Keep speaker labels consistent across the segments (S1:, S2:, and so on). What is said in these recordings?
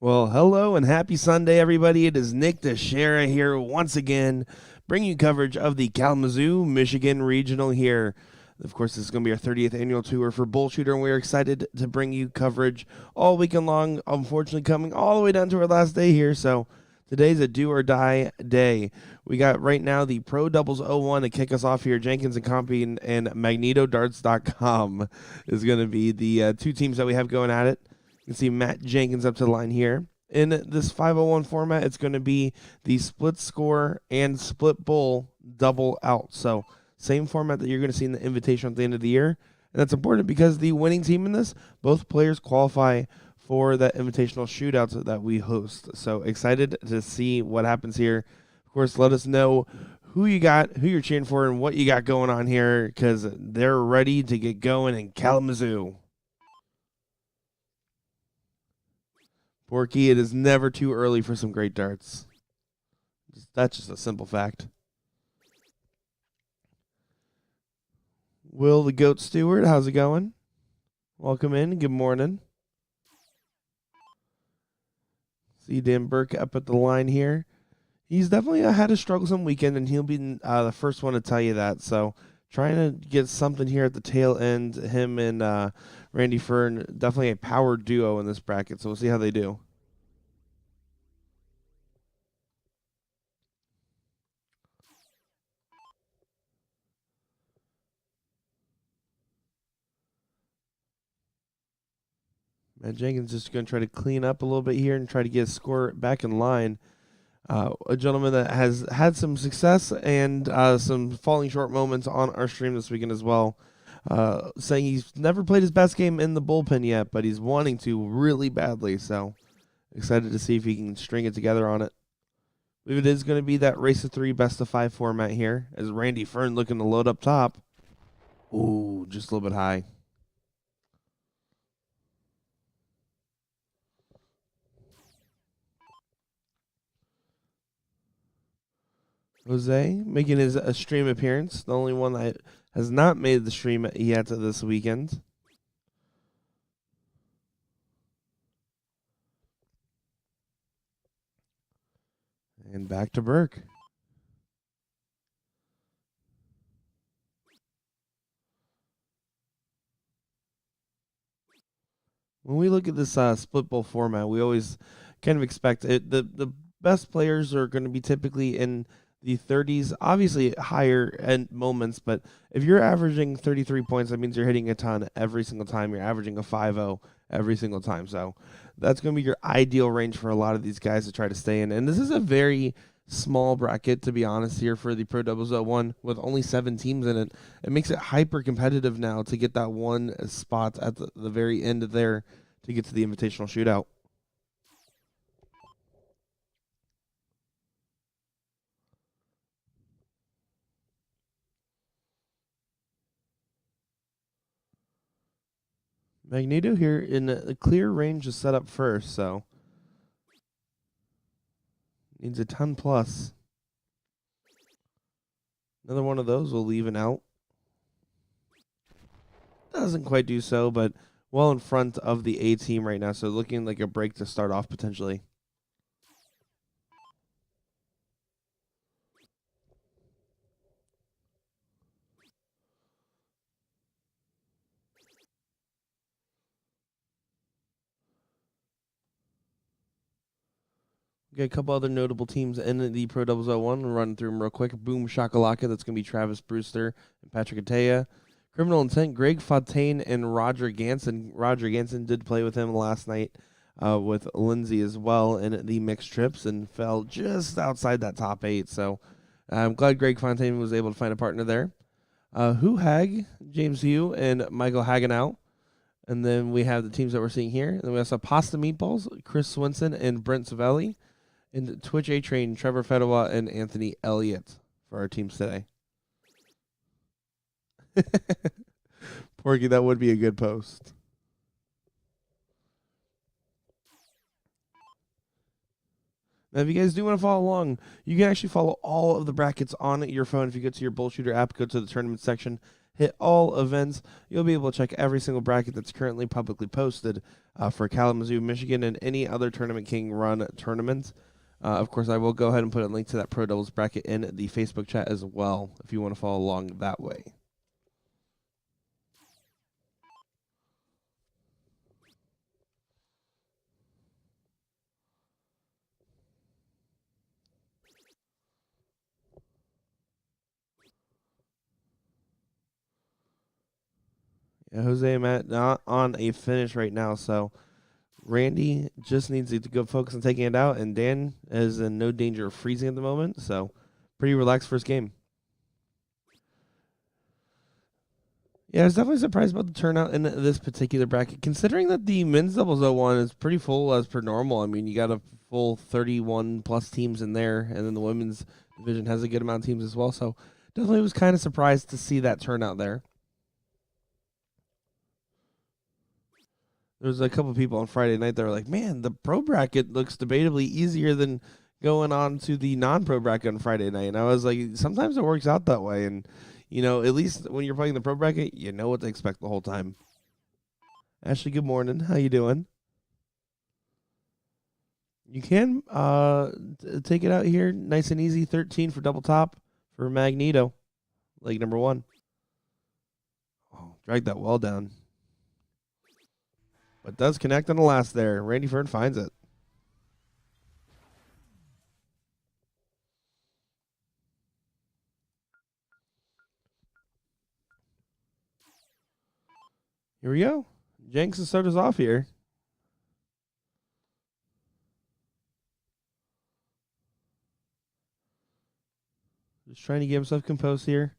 S1: Well, hello and happy Sunday, everybody. It is Nick Teixeira here once again, bringing you coverage of the Kalamazoo, Michigan Regional here. Of course, this is going to be our 30th annual tour for BullShooter, and we're excited to bring you coverage all weekend long. Unfortunately, coming all the way down to our last day here, so today's a do or die day. We got right now the Pro Doubles 01 to kick us off here. Jenkins and Compy and MagnetoDarts.com is going to be the two teams that we have going at it. You can see Matt Jenkins up to the line here. In this 501 format, it's going to be the split score and split bowl double out. So same format that you're going to see in the invitation at the end of the year. And that's important because the winning team in this, both players qualify for that invitational shootouts that we host. So excited to see what happens here. Of course, let us know who you got, who you're cheering for, and what you got going on here because they're ready to get going in Kalamazoo. Porky, it is never too early for some great darts. That's just a simple fact. Will the Goat Stewart, how's it going? Welcome in. Good morning. See Dan Burke up at the line here. He's definitely had a strugglesome weekend, and he'll be the first one to tell you that. So trying to get something here at the tail end. Him and Randy Fern, definitely a power duo in this bracket, so we'll see how they do. Matt Jenkins just going to try to clean up a little bit here and try to get his score back in line. A gentleman that has had some success and some falling short moments on our stream this weekend as well. Saying he's never played his best game in the bullpen yet, but he's wanting to really badly. So excited to see if he can string it together on it. I believe it is going to be that race of 3 best of 5 format here as Randy Fern looking to load up top. Ooh, just a little bit high. Jose making his stream appearance, the only one that has not made the stream yet this weekend. And back to Burke. When we look at this split bowl format, we always kind of expect it. The best players are going to be typically in the 30s, obviously higher end moments, but if you're averaging 33 points, that means you're hitting a ton every single time. You're averaging a 5-0 every single time. So that's going to be your ideal range for a lot of these guys to try to stay in. And this is a very small bracket, to be honest, here for the Pro Doubles 01 with only 7 teams in it. It makes it hyper competitive now to get that one spot at the very end there to get to the invitational shootout. Magneto here in a clear range is set up first, so needs a 10 plus. Another one of those will leave an out. Doesn't quite do so, but well in front of the A team right now, so looking like a break to start off potentially. Got a couple other notable teams in the Pro Doubles 01. We'll run through them real quick. Boom Shakalaka, that's going to be Travis Brewster and Patrick Atea. Criminal Intent, Greg Fontaine and Roger Ganson. Roger Ganson did play with him last night with Lindsay as well in the mixed trips and fell just outside that top 8. So I'm glad Greg Fontaine was able to find a partner there. Who Hag, James Hugh, and Michael Hagenow. And then we have the teams that we're seeing here. And then we also have Pasta Meatballs, Chris Swinson and Brent Savelli. And Twitch A-Train, Trevor Fedewa, and Anthony Elliott for our teams today. Porky, that would be a good post. Now, if you guys do want to follow along, you can actually follow all of the brackets on your phone. If you go to your BullShooter app, go to the tournament section, hit all events. You'll be able to check every single bracket that's currently publicly posted for Kalamazoo, Michigan, and any other Tournament King run tournaments. Of course, I will go ahead and put a link to that Pro Doubles bracket in the Facebook chat as well if you want to follow along that way. Yeah, Jose and Matt not on a finish right now, so Randy just needs to go focus on taking it out, and Dan is in no danger of freezing at the moment, so pretty relaxed first game. Yeah, I was definitely surprised about the turnout in this particular bracket, considering that the men's doubles 01 is pretty full as per normal. I mean, you got a full 31 plus teams in there, and then the women's division has a good amount of teams as well, so definitely was kind of surprised to see that turnout there. There was a couple of people on Friday night that were like, man, the pro bracket looks debatably easier than going on to the non-pro bracket on Friday night. And I was like, sometimes it works out that way. And, you know, at least when you're playing the pro bracket, you know what to expect the whole time. Ashley, good morning. How you doing? You can take it out here. Nice and easy. 13 for double top for Magneto. Leg number 1. Oh, drag that well down. But does connect on the last there. Randy Fern finds it. Here we go. Jenkins to start us off here. Just trying to get himself composed here.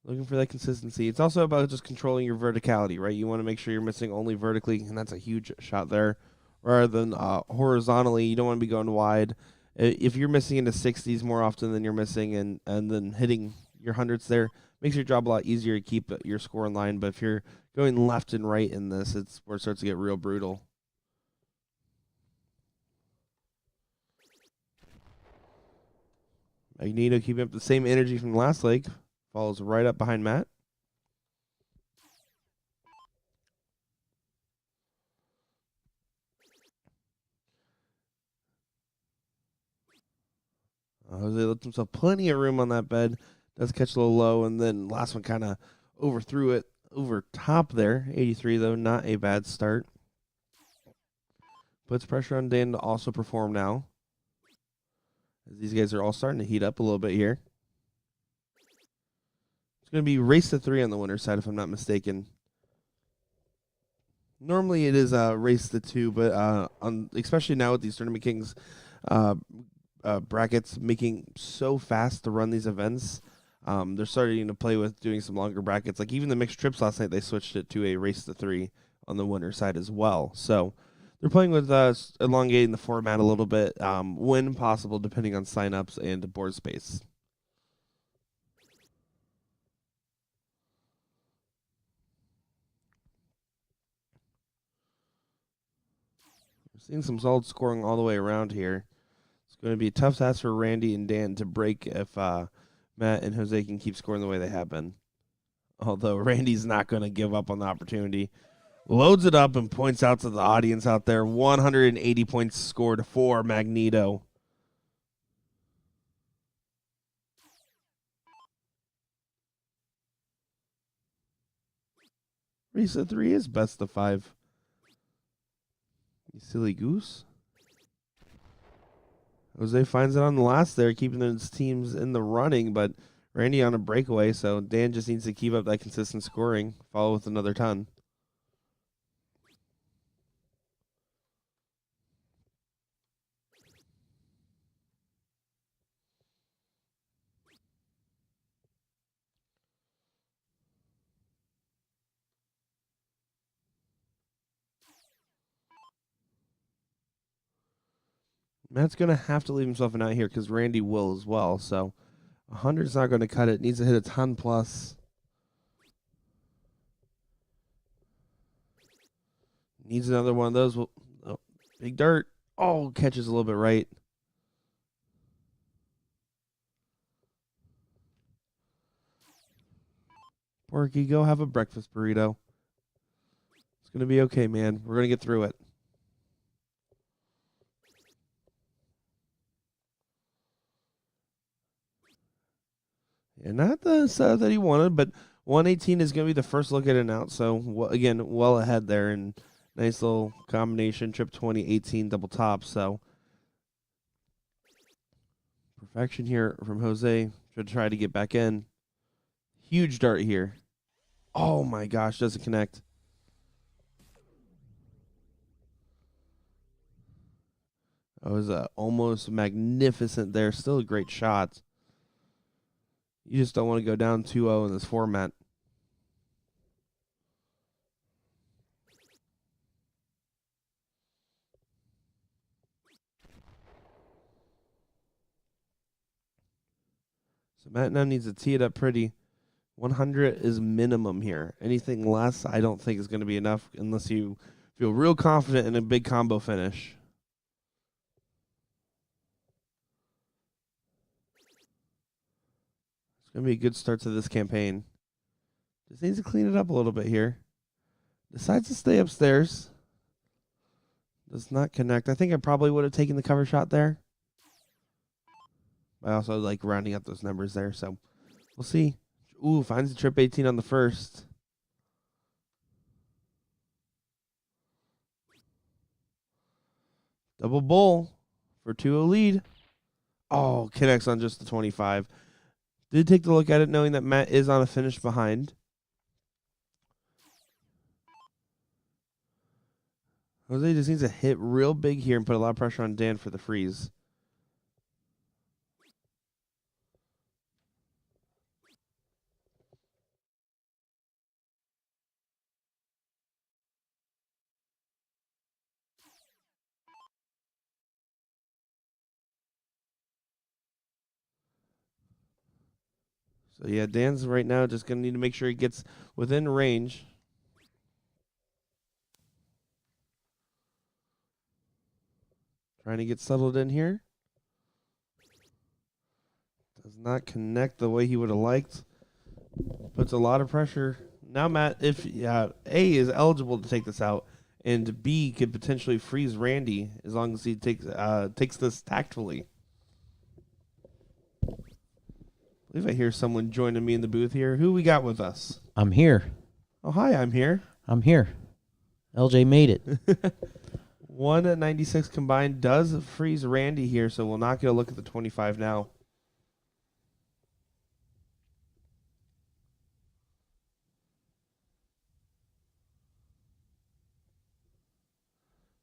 S1: Looking for that consistency. It's also about just controlling your verticality, right? You want to make sure you're missing only vertically, and that's a huge shot there. Rather than horizontally, you don't want to be going wide. If you're missing into 60s more often than you're missing and then hitting your hundreds there, makes your job a lot easier to keep your score in line. But if you're going left and right in this, it's where it starts to get real brutal. Magneto keeping up the same energy from last leg. Follows right up behind Matt. Jose left himself plenty of room on that bed. Does catch a little low, and then last one kind of overthrew it over top there. 83, though, not a bad start. Puts pressure on Dan to also perform now. As these guys are all starting to heat up a little bit here. It's going to be race to 3 on the winner's side, if I'm not mistaken. Normally it is race to 2, but especially now with these Tournament Kings brackets making so fast to run these events, they're starting to play with doing some longer brackets. Like even the mixed trips last night, they switched it to a race to 3 on the winner's side as well. So they're playing with elongating the format a little bit when possible, depending on signups and board space. We're seeing some solid scoring all the way around here. It's going to be a tough task for Randy and Dan to break if Matt and Jose can keep scoring the way they have been. Although Randy's not going to give up on the opportunity. Loads it up and points out to the audience out there. 180 points scored for Magneto. Race to 3 is best of 5. You silly goose. Jose finds it on the last there, keeping his teams in the running, but Randy on a breakaway, so Dan just needs to keep up that consistent scoring, follow with another ton. Matt's going to have to leave himself an out here because Randy will as well, so 100's not going to cut it. Needs to hit a ton plus. Needs another one of those. Oh, big dirt. Oh, catches a little bit right. Porky, go have a breakfast burrito. It's going to be okay, man. We're going to get through it. And not the setup that he wanted, but 118 is going to be the first look at it out. So, again, well ahead there. And nice little combination, trip 2018 double top. So, perfection here from Jose. Should try to get back in. Huge dart here. Oh, my gosh, doesn't connect. That was almost magnificent there. Still a great shot. You just don't want to go down 2-0 in this format. So Matt now needs to tee it up pretty. 100 is minimum here. Anything less, I don't think is going to be enough unless you feel real confident in a big combo finish. It's going to be a good start to this campaign. Just needs to clean it up a little bit here. Decides to stay upstairs. Does not connect. I think I probably would have taken the cover shot there. I also like rounding up those numbers there, so we'll see. Ooh, finds the trip 18 on the first. Double bull for 2-0 lead. Oh, connects on just the 25. Did take the look at it knowing that Matt is on a finish behind. Jose just needs to hit real big here and put a lot of pressure on Dan for the freeze. So, yeah, Dan's right now just going to need to make sure he gets within range. Trying to get settled in here. Does not connect the way he would have liked. Puts a lot of pressure. Now, Matt, if A is eligible to take this out, and B could potentially freeze Randy as long as he takes this tactfully. I believe I hear someone joining me in the booth here. Who we got with us?
S2: I'm here.
S1: Oh, hi, I'm here.
S2: I'm here. LJ made it.
S1: 196 combined does freeze Randy here, so we'll not get a look at the 25 now.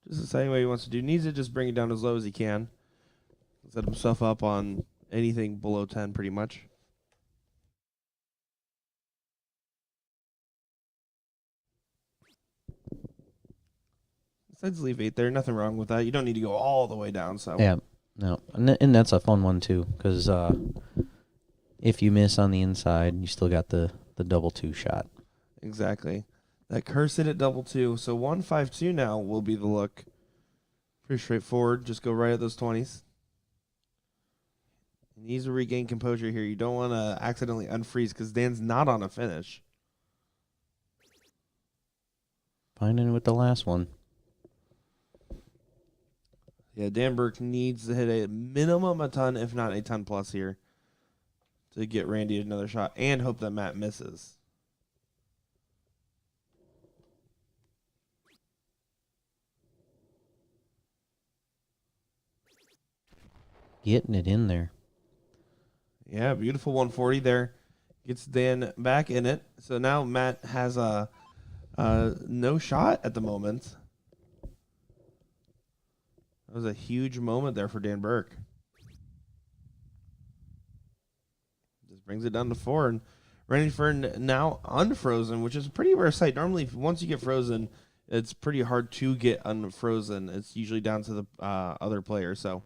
S1: Just the same way he wants to do. Needs to just bring it down as low as he can. Set himself up on anything below 10 pretty much. Besides leave 8 there. Nothing wrong with that. You don't need to go all the way down. So
S2: Yeah, no. And that's a fun one, too, because if you miss on the inside, you still got the double 2 shot.
S1: Exactly. That cursed it at double 2. So 152 now will be the look. Pretty straightforward. Just go right at those 20s. He needs to regain composure here. You don't want to accidentally unfreeze because Dan's not on a finish.
S2: Finding with the last one.
S1: Yeah, Dan Burke needs to hit a minimum a ton, if not a ton plus here, to get Randy another shot and hope that Matt misses.
S2: Getting it in there.
S1: Yeah, beautiful 140 there. Gets Dan back in it. So now Matt has a no shot at the moment. That was a huge moment there for Dan Burke. Just brings it down to 4 and ready for now unfrozen, which is a pretty rare sight. Normally, once you get frozen, it's pretty hard to get unfrozen. It's usually down to the other player. So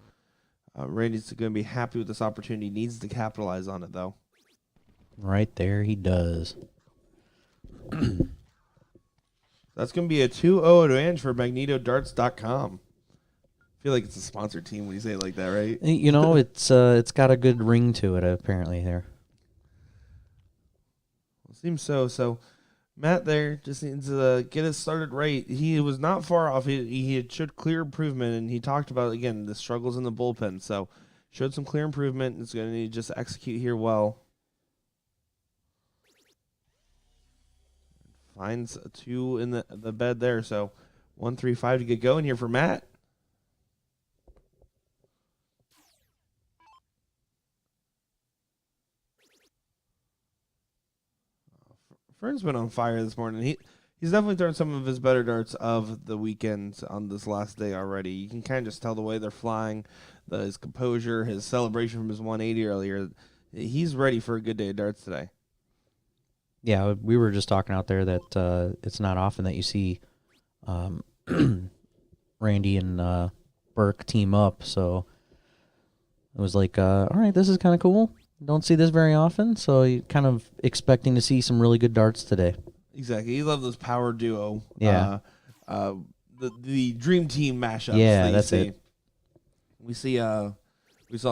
S1: Randy's going to be happy with this opportunity. Needs to capitalize on it, though.
S2: Right there, he does.
S1: That's going to be a 2-0 advantage for MagnetoDarts.com. I feel like it's a sponsored team when you say it like that, right?
S2: You know, it's got a good ring to it, apparently, there.
S1: We'll Seems so. So Matt there just needs to get it started right. He was not far off. He had showed clear improvement, and he talked about, again, the struggles in the bullpen. So showed some clear improvement. It's going to need to just execute here well. Finds a 2 in the bed there. So 1-3-5 to get going here for Matt. Fern's been on fire this morning. He's definitely thrown some of his better darts of the weekend on this last day already. You can kind of just tell the way they're flying, his composure, his celebration from his 180 earlier. He's ready for a good day of darts today.
S2: Yeah, we were just talking out there that it's not often that you see Randy and Burke team up, so it was like, all right, this is kind of cool. Don't see this very often, so you're kind of expecting to see some really good darts today.
S1: Exactly. You love those power duo.
S2: Yeah.
S1: The dream team mashups.
S2: Yeah, that's it.
S1: We saw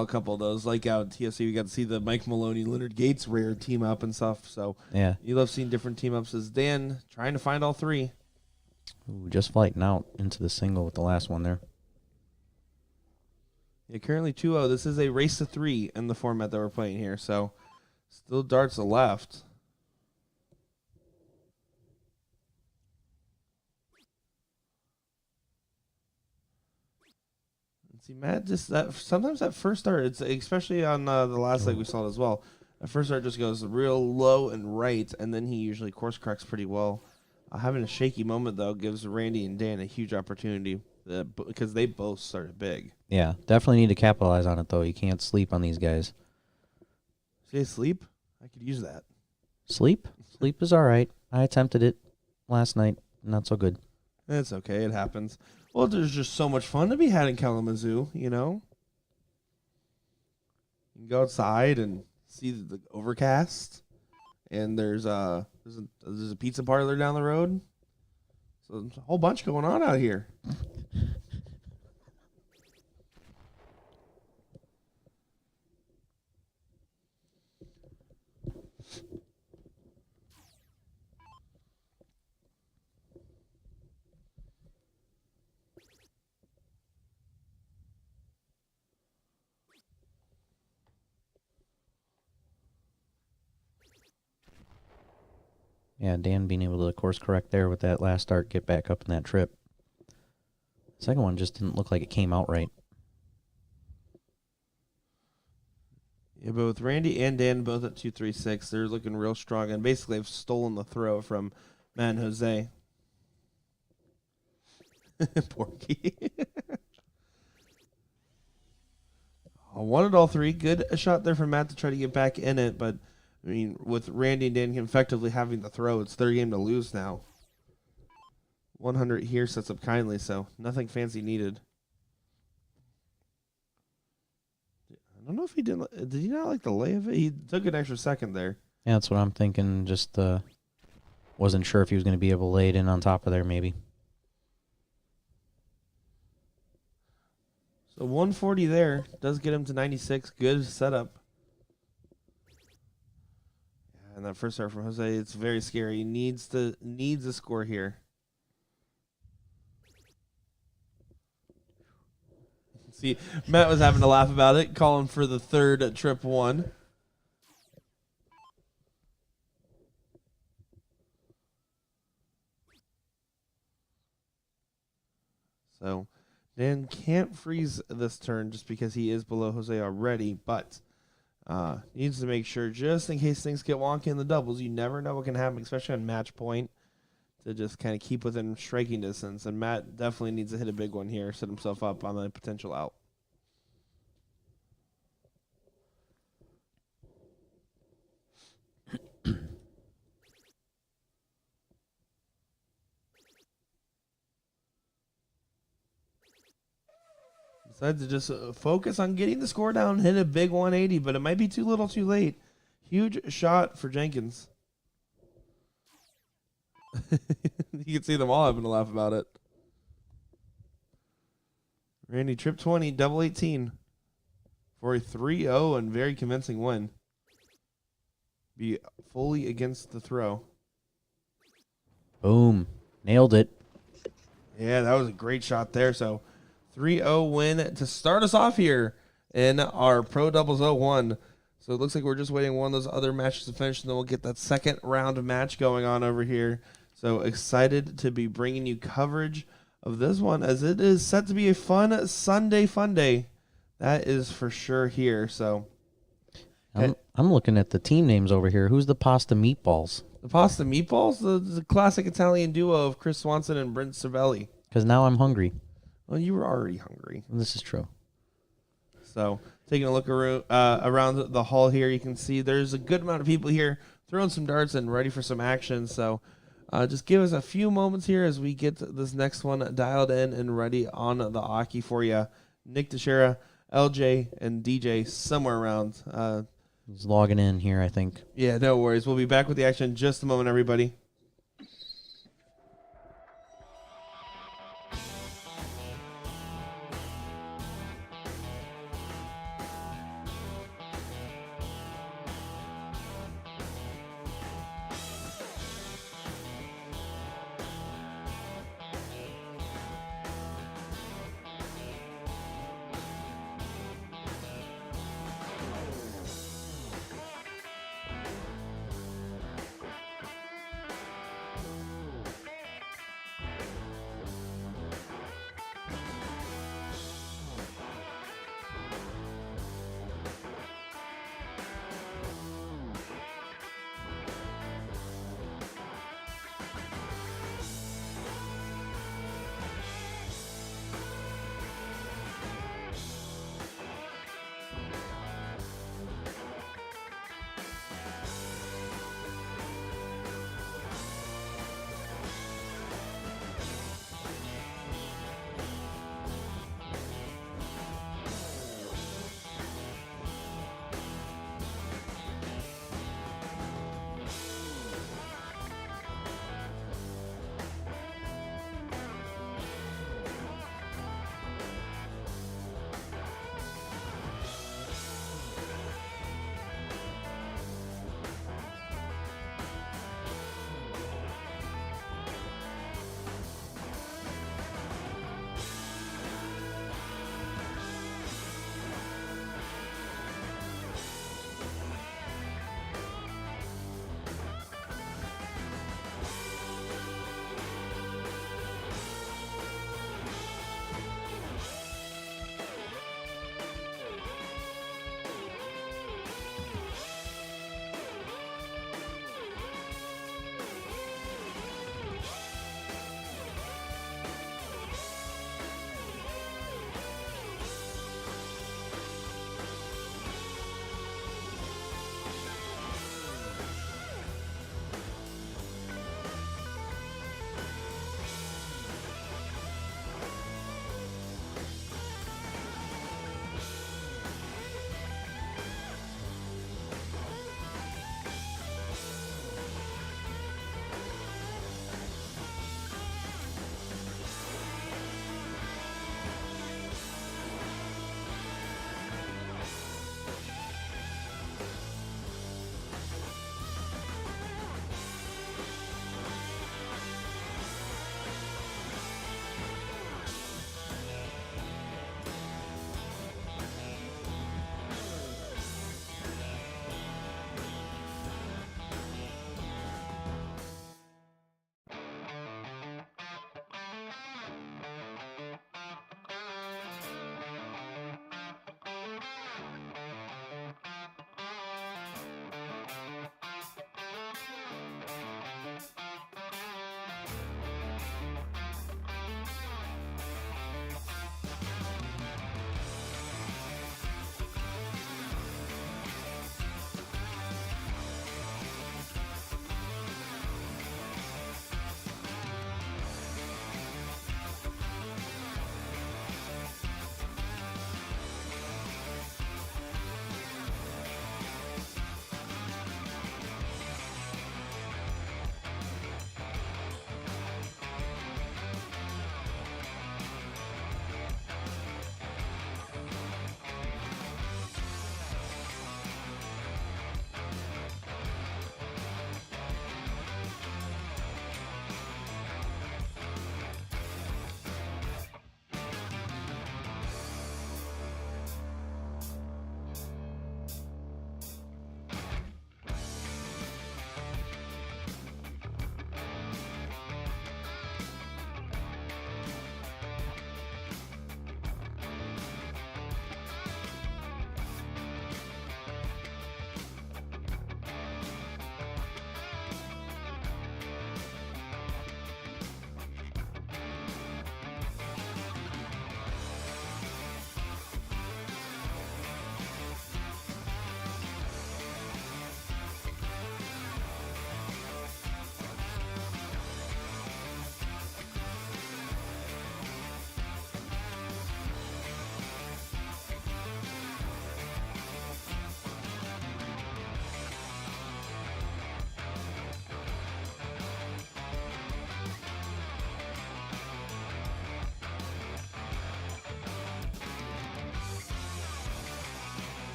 S1: a couple of those. Like out at TFC, we got to see the Mike Maloney, Leonard Gates rare team up and stuff. So
S2: yeah,
S1: you love seeing different team ups. As Dan trying to find all three.
S2: Ooh, just fighting out into the single with the last one there.
S1: Yeah, currently 2-0. This is a race to 3 in the format that we're playing here. So still darts left. See, Matt, sometimes that first dart, it's especially on the last leg we saw it as well. That first dart just goes real low and right, and then he usually course corrects pretty well. Having a shaky moment though gives Randy and Dan a huge opportunity because they both started big.
S2: Yeah, definitely need to capitalize on it though. You can't sleep on these guys.
S1: Say sleep? I could use that.
S2: Sleep is all right. I attempted it last night. Not so good.
S1: It's okay. It happens. Well, there's just so much fun to be had in Kalamazoo, you know? You can go outside and see the overcast, and there's a pizza parlor down the road. So there's a whole bunch going on out here.
S2: Yeah, Dan being able to course correct there with that last start, get back up in that trip. Second one just didn't look like it came out right.
S1: Yeah, both Randy and Dan both at 236. They're looking real strong, and basically have stolen the throw from Matt and Jose. Porky. I wanted all three. Good shot there from Matt to try to get back in it, but I mean, with Randy and Dan effectively having the throw, it's their game to lose now. 100 here sets up kindly, so nothing fancy needed. I don't know if he did. Did he not like the lay of it? He took an extra second there.
S2: Yeah, that's what I'm thinking. Just wasn't sure if he was going to be able to lay it in on top of there, maybe.
S1: So 140 there does get him to 96. Good setup. And that first start from Jose, it's very scary. He needs a score here. See, Matt was having to laugh about it, calling for the third trip one. So Dan can't freeze this turn just because he is below Jose already, but needs to make sure, just in case things get wonky in the doubles, you never know what can happen, especially on match point, to just kind of keep within striking distance. And Matt definitely needs to hit a big one here, set himself up on the potential out. Decides to just focus on getting the score down, hit a big 180, but it might be too little too late. Huge shot for Jenkins. You can see them all having a laugh about it. Randy, trip 20, double 18 for a 3-0 and very convincing win. be fully against the throw.
S2: Boom. Nailed it.
S1: Yeah, that was a great shot there. So 3-0 win to start us off here in our Pro Doubles 01. So it looks like we're just waiting one of those other matches to finish, and then we'll get that second round of match going on over here. So excited to be bringing you coverage of this one, as it is set to be a fun Sunday fun day. That is for sure here. So
S2: I'm looking at the team names over here. Who's the Pasta Meatballs?
S1: the Pasta Meatballs, the classic Italian duo of Chris Swanson and Brent Cervelli.
S2: Because now I'm hungry.
S1: Well, you were already hungry.
S2: This is true.
S1: So taking a look around the hall here, you can see there's a good amount of people here throwing some darts and ready for some action. So just give us a few moments here as we get this next one dialed in and ready on the Aki for you. Nick Teixeira, LJ, and DJ somewhere around.
S2: He's logging in here, I think.
S1: Yeah, no worries. We'll be back with the action in just a moment, everybody.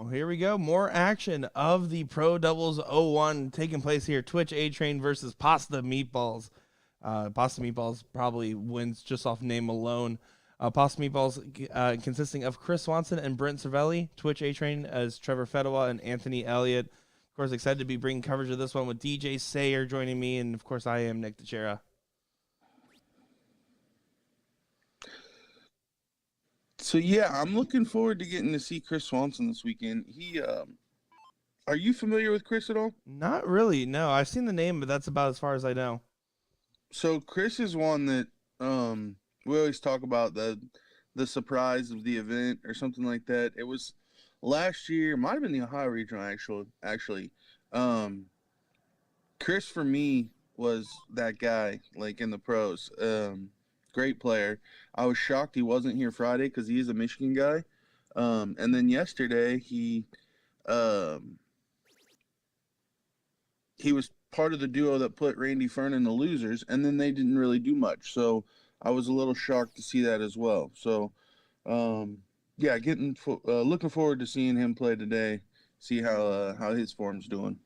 S1: Oh, here we go. More action of the Pro Doubles 01 taking place here. Twitch A-Train versus Pasta Meatballs. Pasta Meatballs probably wins just off name alone. Pasta Meatballs consisting of Chris Swanson and Brent Cervelli. Twitch A-Train as Trevor Fedewa and Anthony Elliott. Of course, excited to be bringing coverage of this one with DJ Sayer joining me. And, of course, I am Nick Teixeira.
S3: So yeah, I'm looking forward to getting to see Chris Swanson this weekend. Are you familiar with Chris at all?
S1: Not really, no. I've seen the name, but that's about as far as I know.
S3: So Chris is one that we always talk about the surprise of the event or something like that. It was last year, might have been the Ohio Regional actually. Chris for me was that guy like in the pros. Great player. I was shocked he wasn't here Friday because he is a Michigan guy. And then yesterday he was part of the duo that put Randy Fern in the losers, and then they didn't really do much. So I was a little shocked to see that as well. So yeah, looking forward to seeing him play today. See how his form's doing.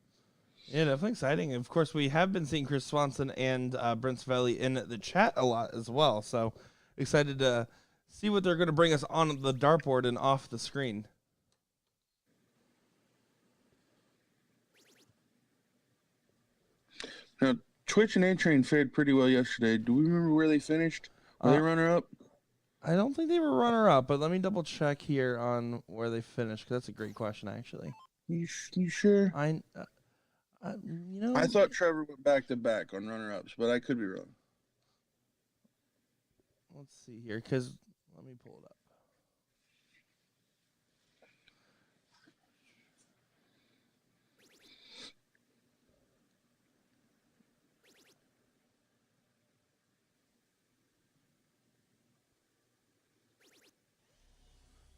S1: Yeah, definitely exciting. Of course, we have been seeing Chris Swanson and Brent Cervelli in the chat a lot as well. So excited to see what they're going to bring us on the dartboard and off the screen.
S3: Now, Twitch and A-Train fared pretty well yesterday. Do we remember where they finished? Were they runner-up?
S1: I don't think they were runner-up, but let me double-check here on where they finished, because that's a great question, actually.
S3: You sure? I thought Trevor went back-to-back on runner-ups, but I could be wrong.
S1: Let's see here, because let me pull it up.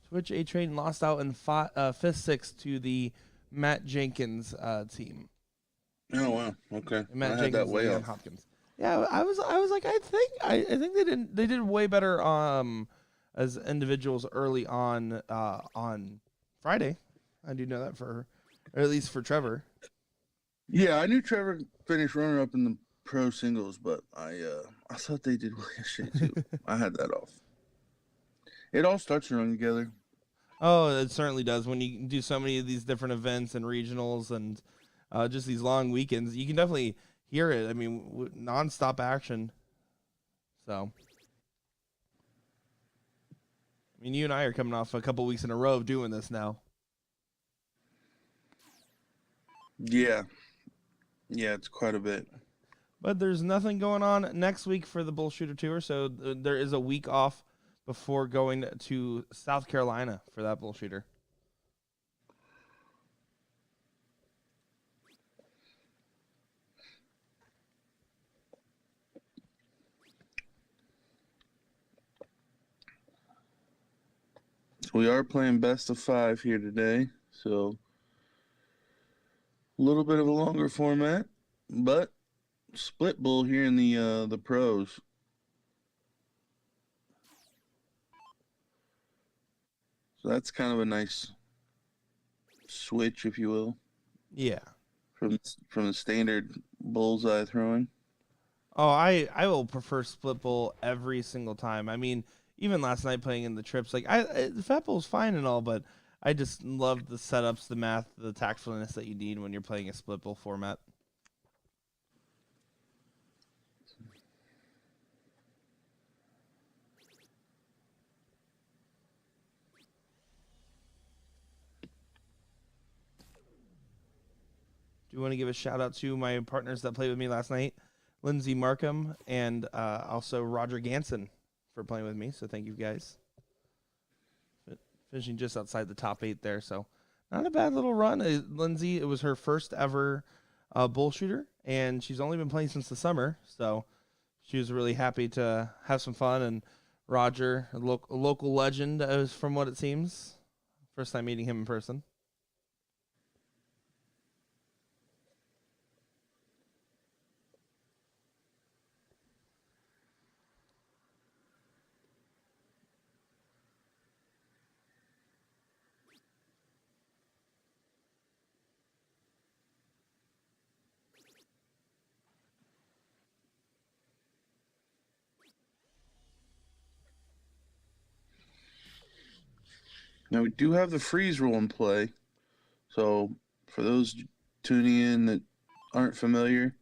S1: Twitch A-Train lost out in 5th-6 to the Matt Jenkins team.
S3: Oh wow, okay.
S1: Matt
S3: I
S1: Jenkins
S3: had that way
S1: and
S3: off.
S1: Hopkins. Yeah, I was like, I think they did way better as individuals early on Friday. I do know that or at least for Trevor.
S3: Yeah, I knew Trevor finished runner-up in the pro singles, but I thought they did well yesterday too. I had that off. It all starts to run together.
S1: Oh, it certainly does. When you do so many of these different events and regionals and just these long weekends, you can definitely hear it. I mean, nonstop action. So, I mean, you and I are coming off a couple weeks in a row of doing this now.
S3: Yeah, it's quite a bit.
S1: But there's nothing going on next week for the BullShooter Tour, so there is a week off before going to South Carolina for that BullShooter.
S3: We are playing best of 5 here today, so a little bit of a longer format, but split bull here in the pros. So that's kind of a nice switch, if you will.
S1: Yeah.
S3: From the standard bullseye throwing.
S1: Oh, I will prefer split bull every single time. I mean, even last night playing in the trips, like the fat bull's fine and all, but I just love the setups, the math, the tactfulness that you need when you're playing a split bull format. Do you want to give a shout out to my partners that played with me last night, Lindsey Markham and also Roger Ganson for playing with me. So thank you guys. Finishing just outside the top 8 there, so not a bad little run. Lindsay, it was her first ever BullShooter, and she's only been playing since the summer, so she was really happy to have some fun. And Roger, a local legend, from what it seems, first time meeting him in person.
S3: Now we do have the freeze rule in play. So for those tuning in that aren't familiar,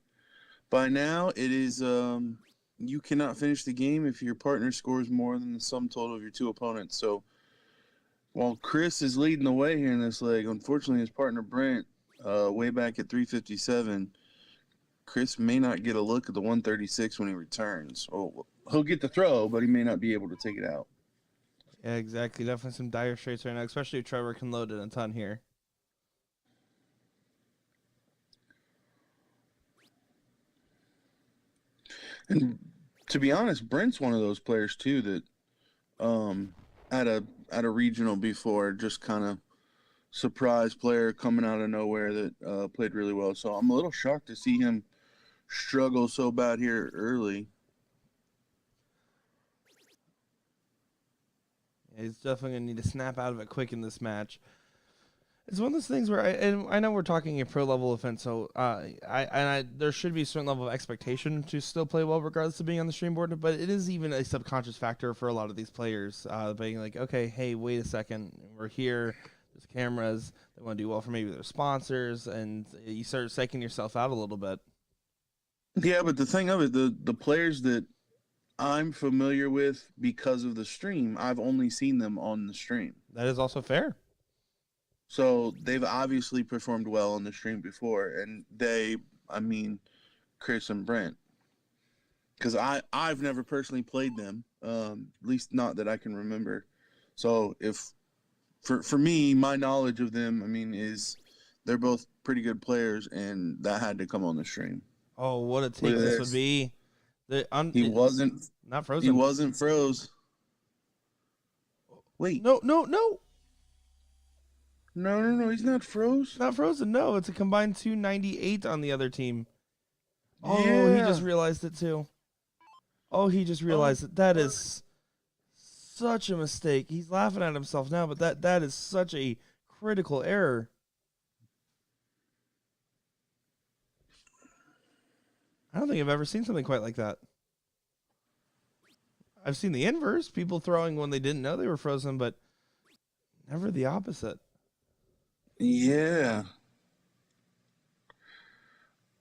S3: by now it is you cannot finish the game if your partner scores more than the sum total of your two opponents. So while Chris is leading the way here in this leg, unfortunately his partner Brent, way back at 357, Chris may not get a look at the 136 when he returns. Oh, he'll get the throw, but he may not be able to take it out.
S1: Yeah, exactly. Definitely some dire straits right now, especially if Trevor can load it a ton here.
S3: And to be honest, Brent's one of those players too that at a regional before, just kind of surprise player coming out of nowhere that played really well. So I'm a little shocked to see him struggle so bad here early.
S1: Yeah, he's definitely going to need to snap out of it quick in this match. It's one of those things where I know we're talking a pro level event, so there should be a certain level of expectation to still play well regardless of being on the stream board, but it is even a subconscious factor for a lot of these players, being like, okay, hey, wait a second, we're here, there's cameras, they want to do well for maybe their sponsors, and you start psyching yourself out a little bit.
S3: Yeah, but the thing of it, the players that I'm familiar with because of the stream, I've only seen them on the stream.
S1: That is also fair.
S3: So they've obviously performed well on the stream before, and Chris and Brent, because I've never personally played them, at least not that I can remember. So if for me, my knowledge of them, is they're both pretty good players, and that had to come on the stream.
S1: Oh, what a take this would be!
S3: He wasn't
S1: not frozen.
S3: He wasn't froze. Wait,
S1: no.
S3: No, he's not froze.
S1: Not frozen, no. It's a combined 298 on the other team. Oh,
S3: yeah.
S1: He just realized it too. Oh, he just realized it. That is such a mistake. He's laughing at himself now, but that is such a critical error. I don't think I've ever seen something quite like that. I've seen the inverse, people throwing when they didn't know they were frozen, but never the opposite.
S3: Yeah.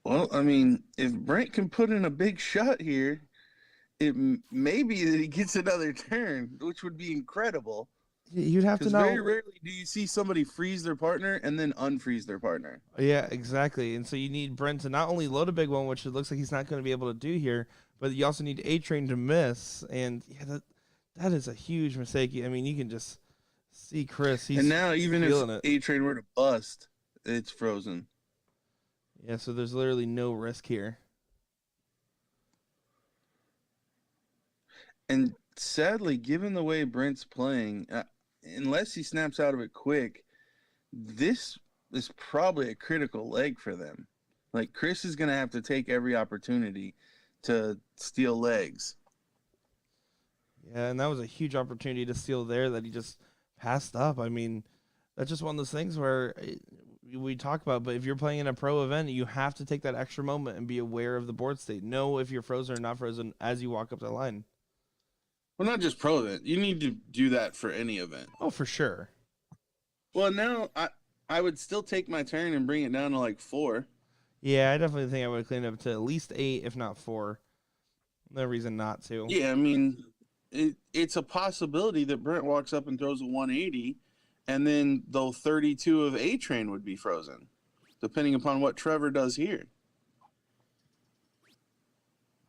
S3: Well, if Brent can put in a big shot here, it may be that he gets another turn, which would be incredible.
S1: You'd have to know.
S3: Very rarely do you see somebody freeze their partner and then unfreeze their partner.
S1: Yeah, exactly. And so you need Brent to not only load a big one, which it looks like he's not going to be able to do here, but you also need A-Train to miss. And yeah, that is a huge mistake. You can just see Chris. He's
S3: and now even if
S1: it.
S3: A-Train were to bust, it's frozen.
S1: Yeah, so there's literally no risk here.
S3: And sadly, given the way Brent's playing, unless he snaps out of it quick, this is probably a critical leg for them. Like, Chris is going to have to take every opportunity to steal legs.
S1: Yeah, and that was a huge opportunity to steal there that he just passed up. That's just one of those things where we talk about, but if you're playing in a pro event, you have to take that extra moment and be aware of the board state. Know if you're frozen or not frozen as you walk up the line.
S3: Well, not just pro event. You need to do that for any event.
S1: Oh, for sure.
S3: Well, now I would still take my turn and bring it down to like 4.
S1: Yeah, I definitely think I would clean it up to at least 8, if not 4. No reason not to.
S3: Yeah, it's a possibility that Brent walks up and throws a 180, and then the 32 of A-Train would be frozen, depending upon what Trevor does here.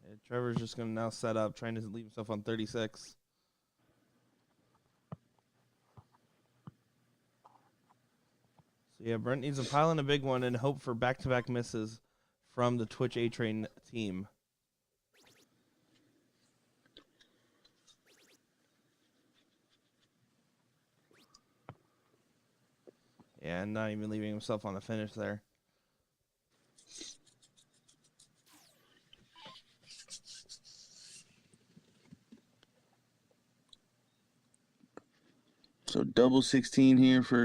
S1: Yeah, Trevor's just going to now set up, trying to leave himself on 36. So yeah, Brent needs to pile in a big one and hope for back-to-back misses from the Twitch A-Train team. Yeah, and not even leaving himself on the finish there.
S3: So double 16 here for